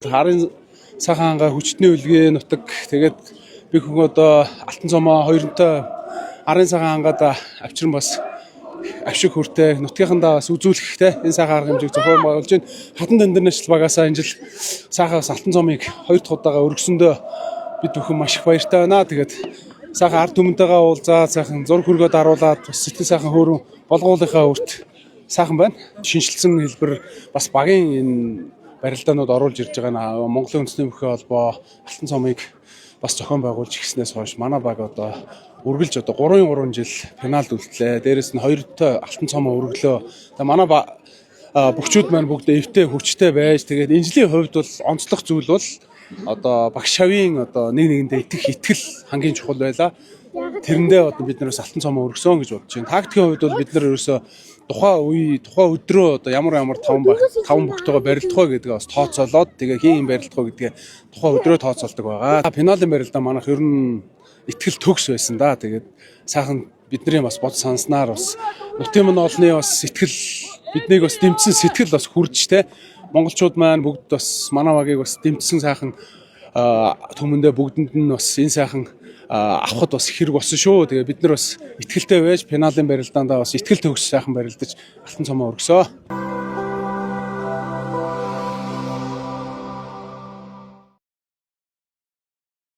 Харын сайхан ангаа хүчтний үлгээ нутаг тэгээд би хүн одоо алтан цомоо хоёртой арын сайхан ангаада авчран бас авшиг хүртэй нутгийнхандаа бас үзүүлэхтэй энэ сайхан арга хэмжээг зохион байгуулж байна. Хатан International багаасаа энэ жил сайхан алтан цомыг 2 дахь удаага өргөсөндөө бид бүхэн маш их баяртай байна. Тэгээд сайхан ард түмэнтэйгээ уулзаад сайхан зураг хөргөд харуулад бас сэтгэл сайхан хөөрөн болгоулынхаа үрт сайхан байна. Шинжилсэн хэлбэр бас багийн энэ барилдаанууд оруулж ирж байгаа нь Монголын үндэсний бүхий холбоо алтан цомыг бас зохион байгуулж ирснээс хойш манай баг одоо үргэлж одоо 3 жил пеналд үлдлээ. Дээрээс нь 2 дахь алтан цомоо үргэлөө. Тэгээ манай бүгчүүд маань бүгд эвтэй хүчтэй байж тэгээд энэ жилийн хувьд бол онцлог зүйл бол одоо багш шавийн одоо нэг нэгэндээ итгэл хамгийн чухал байлаа. Тэрэндээ одоо бид нараас алтан цомоо өргөсөн гэж бодож байна. Тактикийн хувьд бол бид нар ерөөсөө тухайн өдрөө одоо ямар 5 бүгтэйгээ барилдах вэ гэдгээ бас тооцоолоод тэгээ хин барилдах вэ гэдгээ тухайн өдрөө тооцоолдог байгаа. Пеналын барилдаа манайх ер нь итгэл төгс байсан да. Тэгээд сайхан бидний бас бод санснаар бас нутгийн мань олны бас сэтгэл биднийг бас дэмжсэн сэтгэл бас хүрж те. Монголчууд маань бүгд бас манай багийг бас дэмжсэн сайхан түмэндээ бүгдэнд нь бас энэ сайхан авахд бас хэрэг болсон шүү. Тэгээ бид нар бас итгэлтэй байж пеналын барилдаандаа бас итгэл төгс сайхан барилдаж алтан цомоо өргөсөө.